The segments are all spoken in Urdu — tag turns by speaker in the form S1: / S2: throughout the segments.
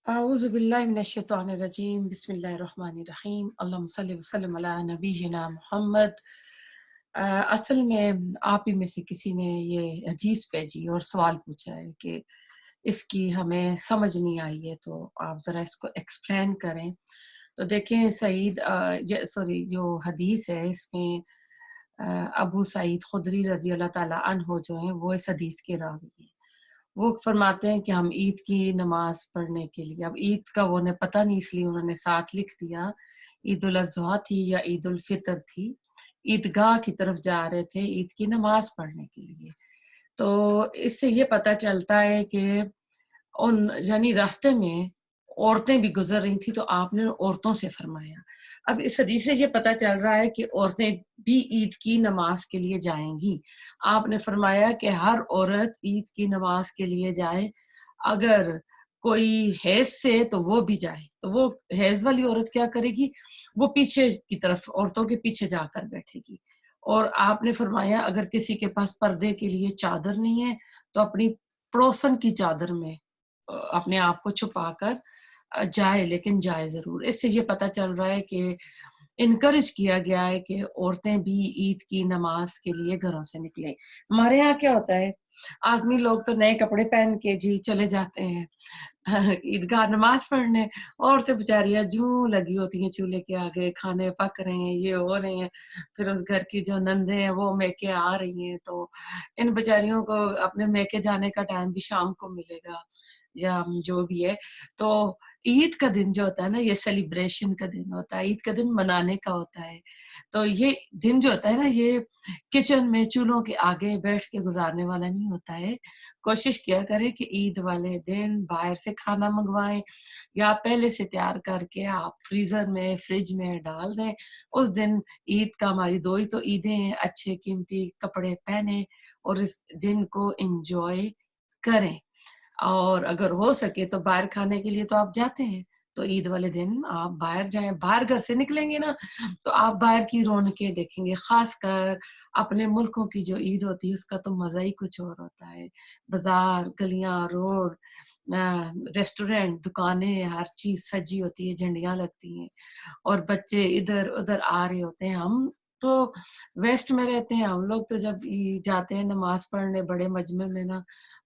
S1: أعوذ بالله من الشيطان الرجيم بسم الله الرحمن الرحیم اللهم صل وسلم علی نبینا محمد۔ اصل میں آپ ہی میں سے کسی نے یہ حدیث بھیجی اور سوال پوچھا ہے کہ اس کی ہمیں سمجھ نہیں آئی ہے، تو آپ ذرا اس کو ایکسپلین کریں۔ تو دیکھیں سعید سوری جو حدیث ہے اس میں ابو سعید خدری رضی اللہ تعالیٰ عنہ جو ہیں وہ اس حدیث کے راوی ہیں۔ وہ فرماتے ہیں کہ ہم عید کی نماز پڑھنے کے لیے، اب عید کا وہ انہیں پتہ نہیں اس لیے انہوں نے ساتھ لکھ دیا، عید الاضحیٰ تھی یا عید الفطر تھی، عیدگاہ کی طرف جا رہے تھے عید کی نماز پڑھنے کے لیے۔ تو اس سے یہ پتہ چلتا ہے کہ ان یعنی راستے میں عورتیں بھی گزر رہی تھی تو آپ نے عورتوں سے فرمایا۔ اب اس حدیث سے یہ پتہ چل رہا ہے کہ عورتیں بھی عید کی نماز کے لیے جائیں گی۔ آپ نے فرمایا کہ ہر عورت عید کی نماز کے لیے جائے، اگر کوئی حیض سے تو وہ بھی جائے، تو وہ حیض والی عورت کیا کرے گی؟ وہ پیچھے کی طرف عورتوں کے پیچھے جا کر بیٹھے گی۔ اور آپ نے فرمایا اگر کسی کے پاس پردے کے لیے چادر نہیں ہے تو اپنی پڑوسن کی چادر میں اپنے آپ کو چھپا کر جائے، لیکن جائے ضرور۔ اس سے یہ پتہ چل رہا ہے کہ انکریج کیا گیا ہے کہ عورتیں بھی عید کی نماز کے لیے گھروں سے نکلیں۔ ہمارے یہاں کیا ہوتا ہے، آدمی لوگ تو نئے کپڑے پہن کے جی چلے جاتے ہیں عیدگاہ نماز پڑھنے، عورتیں بیچاریاں جوں لگی ہوتی ہیں چولہے کے آگے، کھانے پک رہے ہیں، یہ ہو رہے ہیں، پھر اس گھر کی جو نندیں ہیں وہ میکے آ رہی ہیں، تو ان بیچاریوں کو اپنے میکے جانے کا ٹائم بھی شام کو ملے گا یا جو بھی ہے۔ تو عید کا دن جو ہوتا ہے نا، یہ سیلیبریشن کا دن ہوتا ہے، عید کا دن منانے کا ہوتا ہے۔ تو یہ دن جو ہوتا ہے نا، یہ کچن میں چولہوں کے آگے بیٹھ کے گزارنے والا نہیں ہوتا ہے۔ کوشش کیا کرے کہ عید والے دن باہر سے کھانا منگوائیں یا پہلے سے تیار کر کے آپ فریزر میں فریج میں ڈال دیں۔ اس دن عید کا، ہماری دو ہی تو عیدیں ہیں، اچھے قیمتی کپڑے پہنیں اور اس دن کو انجوائے کریں۔ اور اگر ہو سکے تو باہر کھانے کے لیے تو آپ جاتے ہیں، تو عید والے دن آپ باہر جائیں، باہر گھر سے نکلیں گے نا تو آپ باہر کی رونقیں دیکھیں گے، خاص کر اپنے ملکوں کی جو عید ہوتی ہے اس کا تو مزہ ہی کچھ اور ہوتا ہے۔ بازار، گلیاں، روڈ، ریسٹورینٹ، دکانیں، ہر چیز سجی ہوتی ہے، جھنڈیاں لگتی ہیں اور بچے ادھر ادھر آ رہے ہوتے ہیں۔ ہم تو ویسٹ میں رہتے ہیں، ہم لوگ تو جب جاتے ہیں نماز پڑھنے بڑے مجمع میں نا،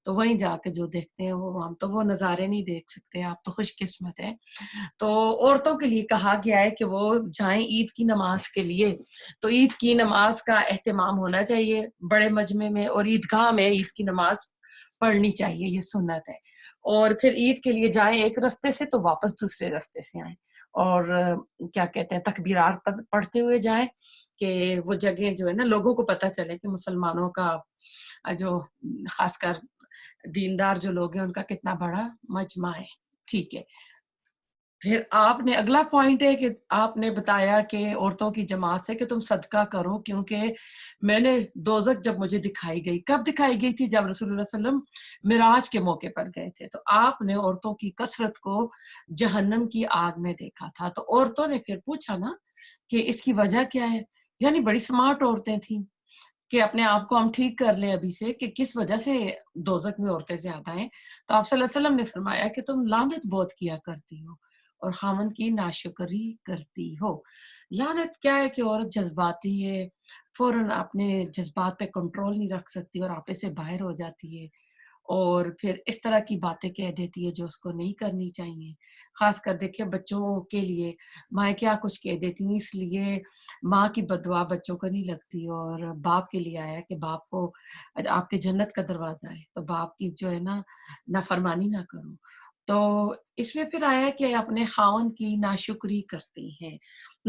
S1: تو وہیں جا کے جو دیکھتے ہیں وہ ہم تو وہ نظارے نہیں دیکھ سکتے۔ آپ تو خوش قسمت ہیں۔ تو عورتوں کے لیے کہا گیا ہے کہ وہ جائیں عید کی نماز کے لیے، تو عید کی نماز کا اہتمام ہونا چاہیے بڑے مجمع میں، اور عیدگاہ میں عید کی نماز پڑھنی چاہیے، یہ سنت ہے۔ اور پھر عید کے لیے جائیں ایک رستے سے تو واپس دوسرے رستے سے آئیں، اور کیا کہتے ہیں تکبیرات پڑھتے ہوئے جائیں کہ وہ جگہ جو ہے نا لوگوں کو پتہ چلے کہ مسلمانوں کا جو خاص کر دیندار جو لوگ ہیں ان کا کتنا بڑا مجمع ہے۔ ٹھیک ہے، پھر آپ نے اگلا پوائنٹ ہے کہ آپ نے بتایا کہ عورتوں کی جماعت سے کہ تم صدقہ کرو، کیونکہ میں نے دوزخ جب مجھے دکھائی گئی، کب دکھائی گئی تھی؟ جب رسول اللہ صلی اللہ علیہ وسلم معراج کے موقع پر گئے تھے، تو آپ نے عورتوں کی کثرت کو جہنم کی آگ میں دیکھا تھا۔ تو عورتوں نے پھر پوچھا نا کہ اس کی وجہ کیا ہے، یعنی بڑی سمارٹ عورتیں تھیں کہ اپنے آپ کو ہم ٹھیک کر لیں ابھی سے کہ کس وجہ سے دوزخ میں عورتیں زیادہ ہیں۔ تو آپ صلی اللہ علیہ وسلم نے فرمایا کہ تم لعنت بہت کیا کرتی ہو اور خاوند کی ناشکری کرتی ہو۔ لعنت کیا ہے کہ عورت جذباتی ہے، فوراً اپنے جذبات پہ کنٹرول نہیں رکھ سکتی اور آپے سے باہر ہو جاتی ہے، اور پھر اس طرح کی باتیں کہہ دیتی ہے جو اس کو نہیں کرنی چاہیے۔ خاص کر دیکھیں بچوں کے لیے مائیں کیا کچھ کہہ دیتی ہیں، اس لیے ماں کی بددعا بچوں کو نہیں لگتی، اور باپ کے لیے آیا کہ باپ کو آپ کے جنت کا دروازہ ہے تو باپ کی جو ہے نا نافرمانی نہ کرو۔ تو اس میں پھر آیا کہ اپنے خاوند کی ناشکری کرتی ہیں۔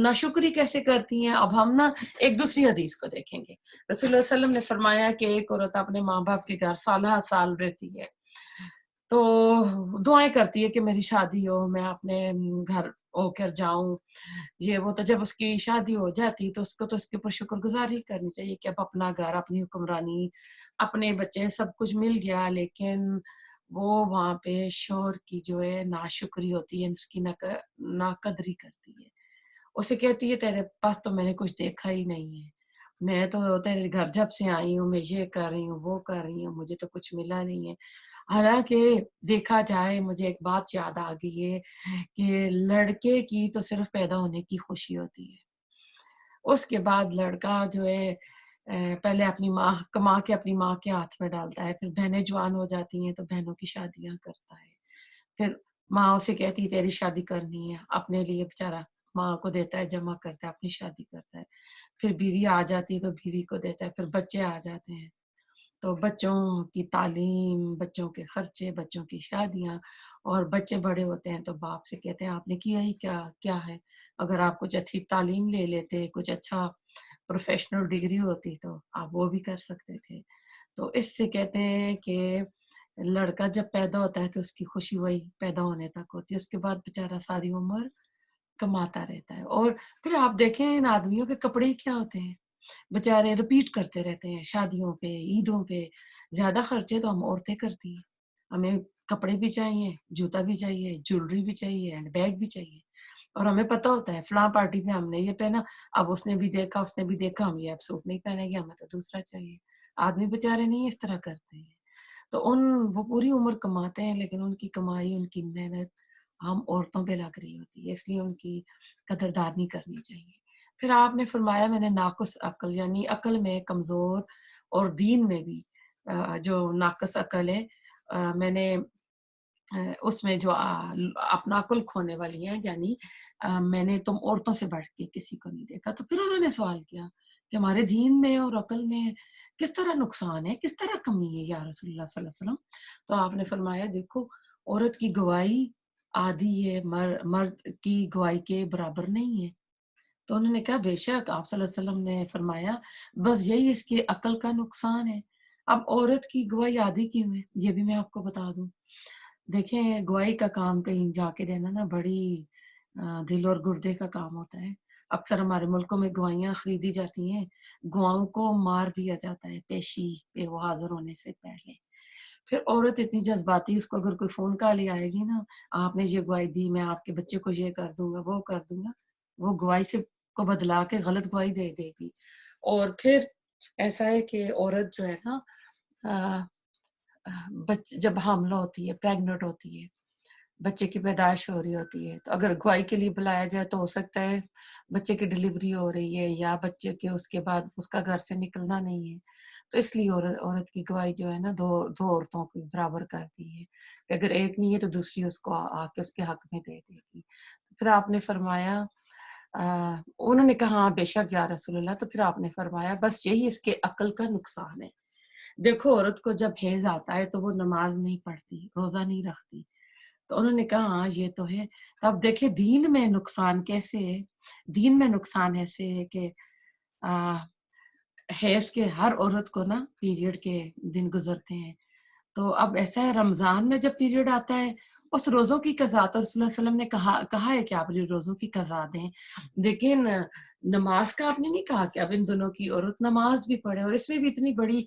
S1: ناشکری کیسے کرتی ہیں؟ اب ہم نا ایک دوسری حدیث کو دیکھیں گے۔ رسول اللہ علیہ وسلم نے فرمایا کہ ایک عورت اپنے ماں باپ کے گھر سالہ سال رہتی ہے تو دعائیں کرتی ہے کہ میری شادی ہو، میں اپنے گھر ہو کر جاؤں، یہ وہ۔ تو جب اس کی شادی ہو جاتی تو اس کو تو اس کے اوپر شکر گزاری کرنی چاہیے کہ اب اپنا گھر، اپنی حکمرانی، اپنے بچے سب کچھ مل گیا، لیکن وہ وہاں پہ شوہر کی جو ہے ناشکری ہوتی ہے، اس کی ناقدری کرتی ہے، اسے کہتی ہے تیرے پاس تو میں نے کچھ دیکھا ہی نہیں ہے، میں تو تیرے گھر جب سے آئی ہوں، میں یہ کر رہی ہوں، وہ کر رہی ہوں، مجھے تو کچھ ملا نہیں ہے۔ حالانکہ دیکھا جائے مجھے ایک بات یاد آ گئی ہے کہ لڑکے کی تو صرف پیدا ہونے کی خوشی ہوتی ہے، اس کے بعد لڑکا جو ہے پہلے اپنی ماں کما کے اپنی ماں کے ہاتھ میں ڈالتا ہے، پھر بہنیں جوان ہو جاتی ہیں تو بہنوں کی شادیاں کرتا ہے، پھر ماں اسے کہتی ہے تیری شادی کرنی ہے، اپنے لیے بےچارا ماں کو دیتا ہے، جمع کرتا ہے، اپنی شادی کرتا ہے، پھر بیوی آ جاتی ہے تو بیوی کو دیتا ہے، پھر بچے آ جاتے ہیں تو بچوں کی تعلیم، بچوں کے خرچے، بچوں کی شادیاں، اور بچے بڑے ہوتے ہیں تو باپ سے کہتے ہیں آپ نے کیا ہی کیا کیا ہے، اگر آپ کچھ اچھی تعلیم لے لیتے، کچھ اچھا پروفیشنل ڈگری ہوتی تو آپ وہ بھی کر سکتے تھے۔ تو اس سے کہتے ہیں کہ لڑکا جب پیدا ہوتا ہے تو اس کی خوشی وہی پیدا ہونے تک ہوتی ہے، اس کے بعد بیچارہ ساری عمر کماتا رہتا ہے۔ اور پھر آپ دیکھیں ان آدمیوں کے کپڑے ہی کیا ہوتے ہیں، بیچارے رپیٹ کرتے رہتے ہیں شادیوں پہ، عیدوں پہ، زیادہ خرچے تو ہم عورتیں کرتی ہیں، ہمیں کپڑے بھی چاہیے، جوتا بھی چاہیے، جویلری بھی چاہیے، ہینڈ بیگ بھی چاہیے، اور ہمیں پتہ ہوتا ہے فلاں پارٹی میں ہم نے یہ پہنا، اب اس نے بھی دیکھا، اس نے بھی دیکھا، ہم یہ اب سوٹ نہیں پہنیں گے، ہمیں تو دوسرا چاہیے۔ آدمی بیچارے نہیں اس طرح کرتے ہیں، تو وہ پوری عمر کماتے ہیں لیکن ان کی کمائی، ان کی محنت ہم عورتوں پہ لگ رہی ہوتی ہے، اس لیے ان کی قدردانی کرنی چاہیے۔ پھر آپ نے فرمایا میں نے ناقص عقل، یعنی عقل میں کمزور اور دین میں بھی جو ناقص عقل ہے، میں نے اس میں جو اپنا عقل کھونے والی ہیں، یعنی میں نے تم عورتوں سے بڑھ کے کسی کو نہیں دیکھا۔ تو پھر انہوں نے سوال کیا کہ ہمارے دین میں اور عقل میں کس طرح نقصان ہے، کس طرح کمی ہے یا رسول اللہ صلی اللہ علیہ وسلم؟ تو آپ نے فرمایا دیکھو، عورت کی گواہی آدھی ہے، مرد کی گواہی کے برابر نہیں ہے۔ تو انہوں نے کہا بے شک، آپ صلی اللہ علیہ وسلم نے فرمایا بس یہی اس کے عقل کا نقصان ہے۔ اب عورت کی گواہی آدھی کیوں ہے یہ بھی میں آپ کو بتا دوں۔ دیکھیں گواہی کا کام کہیں جا کے دینا نا بڑی دل اور گردے کا کام ہوتا ہے۔ اکثر ہمارے ملکوں میں گواہیاں خریدی جاتی ہیں، گواہوں کو مار دیا جاتا ہے پیشی پہ وہ حاضر ہونے سے پہلے۔ پھر عورت اتنی جذباتی، اس کو اگر کوئی فون کال ہی آئے گی نا، آپ نے یہ گواہی دی، میں آپ کے بچے کو یہ کر دوں گا، وہ کر دوں گا، وہ گواہی سے کو بدلا کے غلط گواہی دے دے گی۔ اور پھر ایسا ہے کہ عورت جو ہے نا جب حاملہ ہوتی ہے، پریگننٹ ہوتی ہے، بچے کی پیدائش ہو رہی ہوتی ہے، تو اگر گواہی کے لیے بلایا جائے تو ہو سکتا ہے بچے کی ڈلیوری ہو رہی ہے یا بچے کے اس کے بعد اس کا گھر سے نکلنا نہیں ہے، تو اس لیے عورت کی گواہی جو ہے نا دو عورتوں کو برابر کرتی ہے کہ اگر ایک نہیں ہے تو دوسری اس کو آ کے اس کے حق میں دے دے گی۔ پھر آپ نے فرمایا انہوں نے کہا ہاں بے شک یا رسول اللہ، تو پھر آپ نے فرمایا بس یہی اس کے عقل کا نقصان ہے۔ دیکھو عورت کو جب حیض آتا ہے تو وہ نماز نہیں پڑھتی، روزہ نہیں رکھتی، تو انہوں نے کہا ہاں یہ تو ہے۔ تو اب دیکھیں دین میں نقصان کیسے ہے، دین میں نقصان ایسے ہے کہ حیض کے ہر عورت کو نا پیریڈ کے دن گزرتے ہیں، تو اب ایسا ہے رمضان میں جب پیریڈ آتا ہے اس روزوں کی قضا تو رسول اللہ علیہ وسلم نے کہا ہے کہ آپ روزوں کی قضا دیں، لیکن نماز کا آپ نے نہیں کہا کہ اب ان دنوں کی عورت نماز بھی پڑھے، اور اس میں بھی اتنی بڑی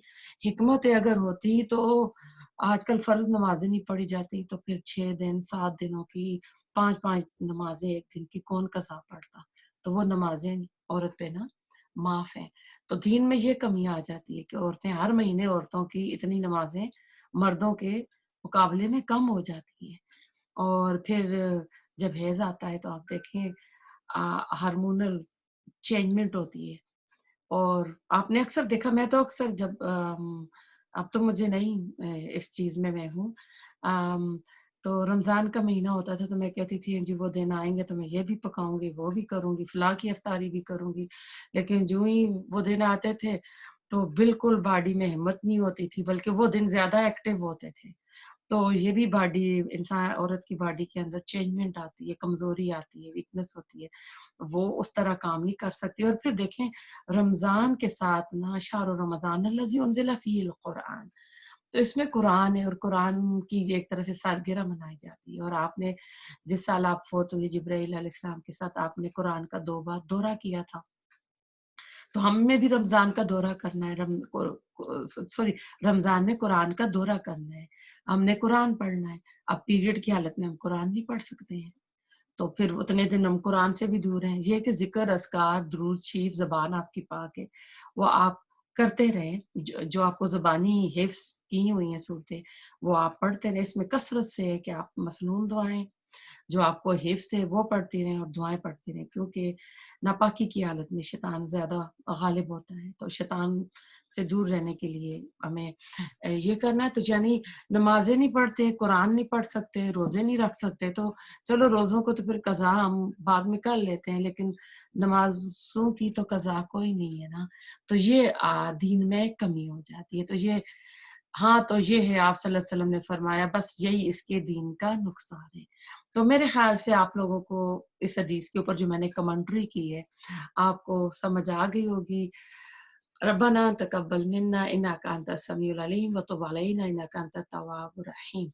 S1: حکمت ہے، اگر ہوتی تو آج کل فرض نمازیں نہیں پڑھی جاتی تو پھر 6 دن 7 دنوں کی 5 5 نمازیں ایک دن کی کون قضا پڑھتا، تو وہ نمازیں عورت پہ نا معاف ہیں۔ تو دین میں یہ کمی آ جاتی ہے کہ عورتیں ہر مہینے عورتوں کی اتنی نمازیں مردوں کے مقابلے میں کم ہو جاتی ہیں۔ اور پھر جب حیض آتا ہے تو آپ دیکھیں ہارمونل چینجمنٹ ہوتی ہے، اور آپ نے اکثر دیکھا، میں تو اکثر جب اب تو مجھے نہیں اس چیز میں ہوں، تو رمضان کا مہینہ ہوتا تھا تو میں کہتی تھی جی وہ دن آئیں گے تو میں یہ بھی پکاؤں گی، وہ بھی کروں گی، فلاں کی افطاری بھی کروں گی، لیکن جو ہی وہ دن آتے تھے تو بالکل باڈی میں ہمت نہیں ہوتی تھی، بلکہ وہ دن زیادہ ایکٹیو ہوتے تھے۔ تو یہ بھی باڈی انسان عورت کی باڈی کے اندر چینجمنٹ آتی ہے، کمزوری آتی ہے، ویکنس ہوتی ہے، وہ اس طرح کام نہیں کر سکتی۔ اور پھر دیکھیں رمضان کے ساتھ نا شہر رمضان الذی انزل فیہ القرآن، تو اس میں قرآن ہے، اور قرآن کی ایک طرح سے سالگرہ منائی جاتی ہے، اور آپ نے جس سال آپ فوت ہوئے جبرائیل علیہ السلام کے ساتھ آپ نے قرآن کا 2 بار دورہ کیا تھا، تو ہم میں بھی رمضان کا دورہ کرنا ہے، رمضان میں قرآن کا دورہ کرنا ہے، ہم نے قرآن پڑھنا ہے۔ اب پیریڈ کی حالت میں ہم قرآن نہیں پڑھ سکتے ہیں، تو پھر اتنے دن ہم قرآن سے بھی دور ہیں. یہ کہ ذکر، اذکار، درود شریف، زبان آپ کی پاک ہے، وہ آپ کرتے رہیں. جو آپ کو زبانی حفظ کی ہوئی ہیں صورتیں وہ آپ پڑھتے رہیں. اس میں کثرت سے ہے کہ آپ مسنون دعائیں جو آپ کو حفظ ہے وہ پڑھتی رہیں اور دعائیں پڑھتی رہیں، کیونکہ ناپاکی کی حالت میں شیطان زیادہ غالب ہوتا ہے. تو شیطان سے دور رہنے کے لیے ہمیں یہ کرنا ہے. تو یعنی نمازیں نہیں پڑھتے، قرآن نہیں پڑھ سکتے، روزے نہیں رکھ سکتے، تو چلو روزوں کو تو پھر قضا ہم بعد میں کر لیتے ہیں، لیکن نمازوں کی تو قضا کوئی نہیں ہے نا. تو یہ دین میں کمی ہو جاتی ہے. تو یہ ہاں، تو یہ ہے آپ صلی اللہ علیہ وسلم نے فرمایا، بس یہی اس کے دین کا نقصان ہے. تو میرے خیال سے آپ لوگوں کو اس حدیث کے اوپر جو میں نے کمنٹری کی ہے آپ کو سمجھ آ گئی ہوگی. ربنا تقبل منا انک انت السمیع العلیم وتب علینا انک انت التواب الرحیم.